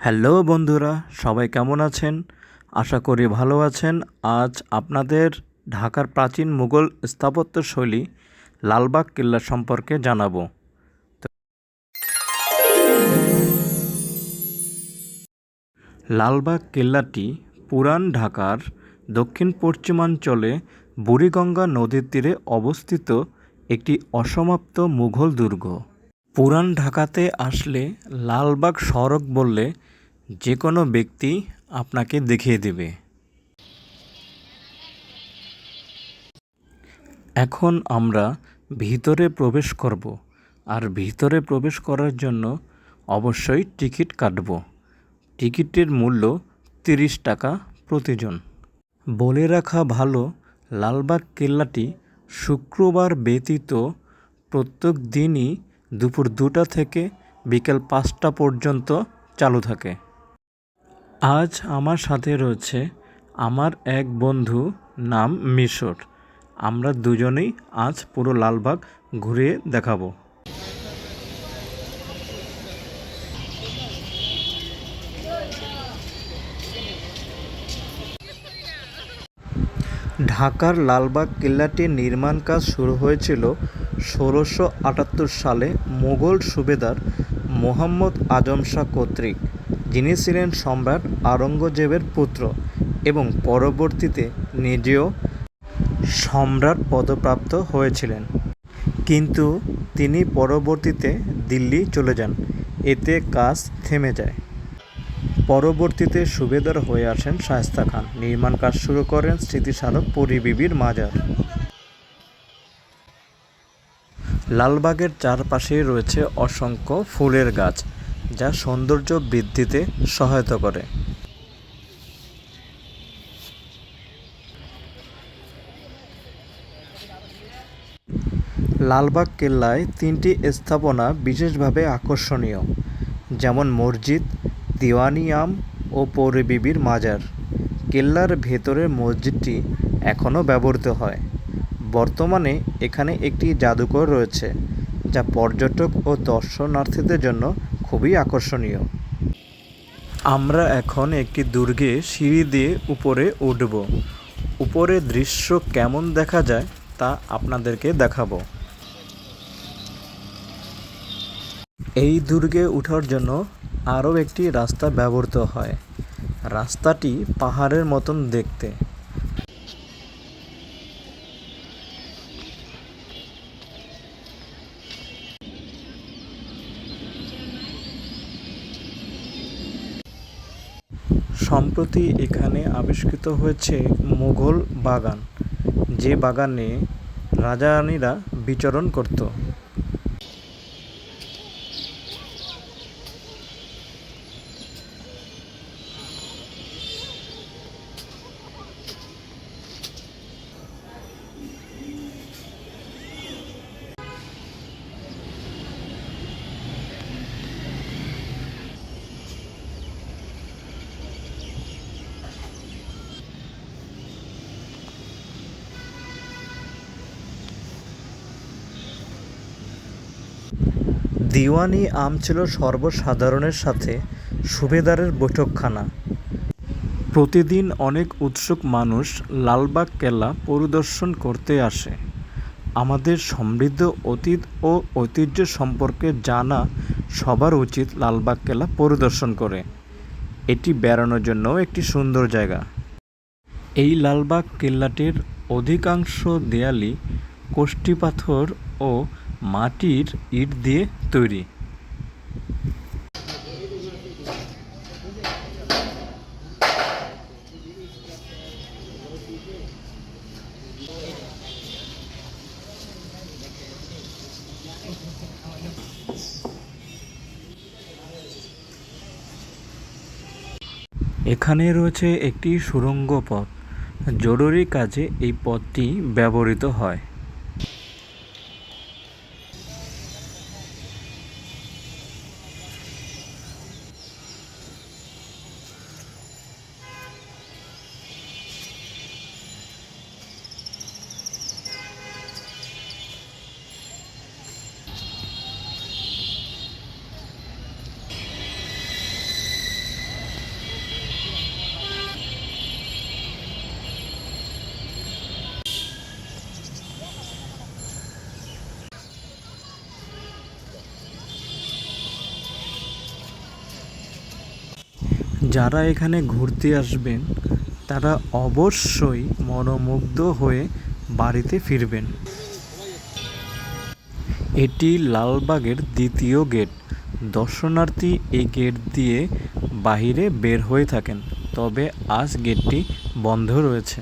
Hello বন্ধুরা, সবাই কেমন আছেন? আশা করি ভালো আছেন। আজ আপনাদের ঢাকার প্রাচীন মুঘল স্থাপত্যশৈলী লালবাগ কেল্লা সম্পর্কে জানাবো। লালবাগ কেল্লাটি পুরান ঢাকার দক্ষিণ পশ্চিমাঞ্চলে বুড়িগঙ্গা নদীর তীরে অবস্থিত একটি অসমাপ্ত মুঘল দুর্গ। পুরান ঢাকাতে আসলে লালবাগ সড়ক বললে যে কোনো ব্যক্তি আপনাকে দেখিয়ে দেবে। এখন আমরা ভিতরে প্রবেশ করব, আর ভিতরে প্রবেশ করার জন্য অবশ্যই টিকিট কাটব। টিকিটের মূল্য 30 টাকা প্রতিজন। বলে রাখা ভালো, লালবাগ কেল্লাটি শুক্রবার ব্যতীত প্রত্যেক দিনই দুপুর 2টা থেকে বিকেল 5টা পর্যন্ত চালু থাকে। আজ আমার সাথে রয়েছে আমার এক বন্ধু, নাম মিশর। আমরা দুজনেই আজ পুরো লালবাগ ঘুরিয়ে দেখাবো। ঢাকার লালবাগ কেল্লাটির নির্মাণ কাজ শুরু হয়েছিল 1678 সালে মুঘল সুবেদার মুহাম্মদ আজম শাহ কর্তৃক, যিনি ছিলেন সম্রাট আওরঙ্গজেবের পুত্র এবং পরবর্তীতে নিজেও সম্রাট পদপ্রাপ্ত হয়েছিলেন। কিন্তু তিনি পরবর্তীতে দিল্লি চলে যান, এতে কাজ থেমে যায়। পরবর্তীতে সুবেদার হয়ে আসেন শায়েস্তা খান, নির্মাণ কাজ শুরু করেন স্মৃতিস্মারক পরী বিবির মাজার। লালবাগের চারপাশেই রয়েছে অসংখ্য ফুলের গাছ, যা সৌন্দর্য বৃদ্ধিতে সহায়তা করে। লালবাগ কেল্লায় 3টি স্থাপনা বিশেষভাবে আকর্ষণীয়, যেমন মসজিদ, দিওয়ানি আম ও পরী বিবির মাজার। কেল্লার ভেতরের মসজিদটি এখনও ব্যবহৃত হয়। বর্তমানে এখানে একটি জাদুঘর রয়েছে, যা পর্যটক ও দর্শনার্থীদের জন্য খুবই আকর্ষণীয়। আমরা এখন একটি দুর্গে সিঁড়ি দিয়ে উপরে উঠব। উপরের দৃশ্য কেমন দেখা যায় তা আপনাদেরকে দেখাবো। এই দুর্গে ওঠার জন্য আরও একটি রাস্তা ব্যবহৃত হয়। রাস্তাটি পাহাড়ের মতন দেখতে। সম্প্রতি এখানে আবিষ্কৃত হয়েছে মুঘল বাগান, যে বাগানে রাজা রানীরা বিচরণ করত। দিওয়ানি আম ছিল সর্বসাধারণের সাথে সুবেদারের বৈঠকখানা। প্রতিদিন অনেক উৎসুক মানুষ লালবাগ কেল্লা পরিদর্শন করতে আসে। আমাদের সমৃদ্ধ অতীত ও ঐতিহ্য সম্পর্কে জানা সবার উচিত লালবাগ কেল্লা পরিদর্শন করে। এটি বেড়ানোর জন্য একটি সুন্দর জায়গা। এই লালবাগ কেল্লাটির অধিকাংশ দেয়ালই কষ্টি পাথর ও মাটির ইট দিয়ে তৈরি। এখানে রয়েছে একটি সুড়ঙ্গ পথ। জরুরি কাজে এই পথটি ব্যবহৃত হয়। যারা এখানে ঘুরতে আসবেন তারা অবশ্যই মনোমুগ্ধ হয়ে বাড়িতে ফিরবেন। এটি লালবাগের দ্বিতীয় গেট। দর্শনার্থী এই গেট দিয়ে বাইরে বের হয়ে থাকেন, তবে আজ গেটটি বন্ধ রয়েছে।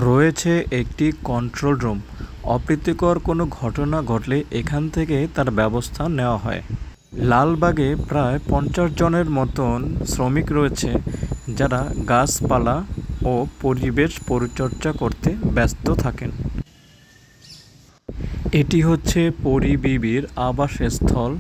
রয়েছে একটি কন্ট্রোল রুম। অপ্রীতিকর কোনো ঘটনা ঘটলে এখান থেকে তার ব্যবস্থা নেওয়া হয়। লালবাগে প্রায় 50 জনের মতন শ্রমিক রয়েছে যারা গাছপালা ও পরিবেশ পরিচর্যা করতে ব্যস্ত থাকেন। এটি হচ্ছে পরিবিবির আবাসস্থল।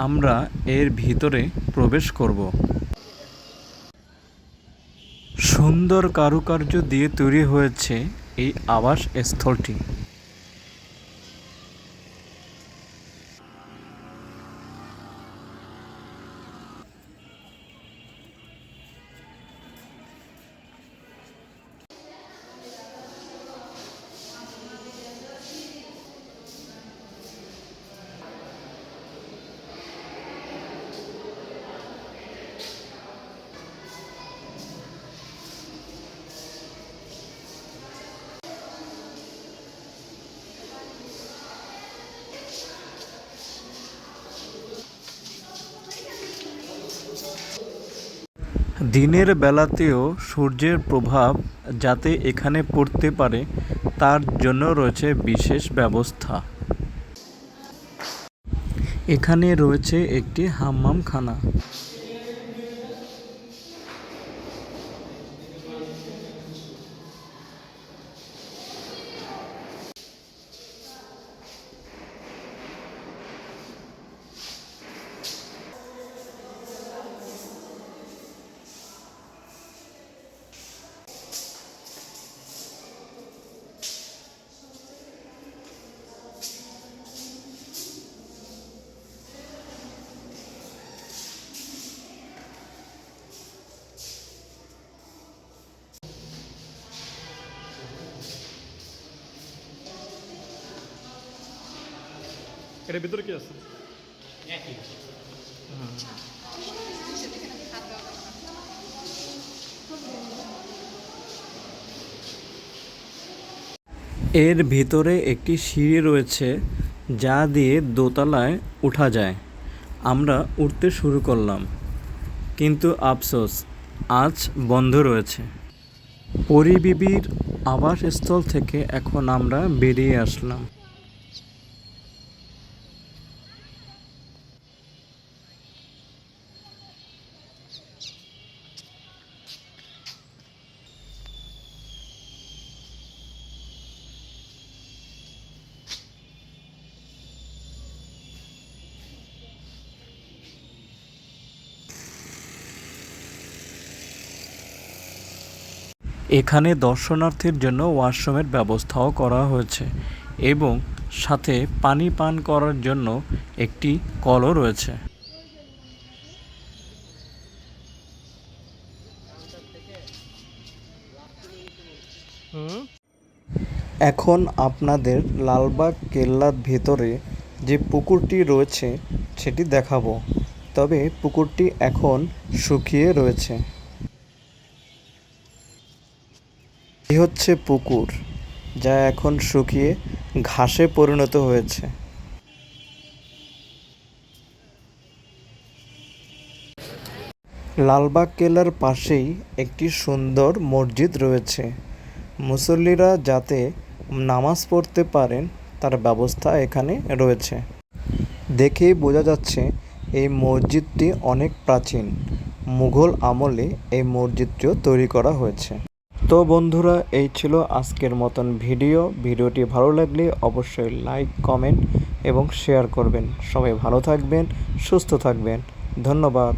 আমরা এর ভিতরে প্রবেশ করব। সুন্দর কারুকার্য দিয়ে তৈরি হয়েছে এই আবাসস্থলটি। দিনের বেলাতেও সূর্যের প্রভাব যাতে এখানে পড়তে পারে তার জন্য রয়েছে বিশেষ ব্যবস্থা। এখানে রয়েছে একটি হাম্মামখানা। এর ভিতরে কি আছে? এর ভিতরে একটি সিঁড়ি রয়েছে যা দিয়ে দোতলায় ওঠা যায়। আমরা উঠতে শুরু করলাম, কিন্তু আফসোস আজ বন্ধ রয়েছে। পরিবিবির আবাসস্থল থেকে এখন আমরা বেরিয়ে আসলাম। এখানে দর্শনার্থীর জন্য ওয়াশরুমের ব্যবস্থাও করা হয়েছে এবং সাথে পানি পান করার জন্য একটি কলও রয়েছে। এখন আপনাদের লালবাগ কেল্লার ভেতরে যে পুকুরটি রয়েছে সেটি দেখাবো, তবে পুকুরটি এখন শুকিয়ে রয়েছে। এই হচ্ছে পুকুর, যা এখন শুকিয়ে ঘাসে পরিণত হয়েছে। লালবাগ কেল্লার পাশেই একটি সুন্দর মসজিদ রয়েছে। মুসল্লিরা যাতে নামাজ পড়তে পারেন তার ব্যবস্থা এখানে রয়েছে। দেখেই বোঝা যাচ্ছে এই মসজিদটি অনেক প্রাচীন। মুঘল আমলে এই মসজিদটিও তৈরি করা হয়েছে। তো বন্ধুরা, এই ছিল আজকের মতন ভিডিওটি ভালো লাগলে অবশ্যই লাইক, কমেন্ট এবং শেয়ার করবেন। সবাই ভালো থাকবেন, সুস্থ থাকবেন। ধন্যবাদ।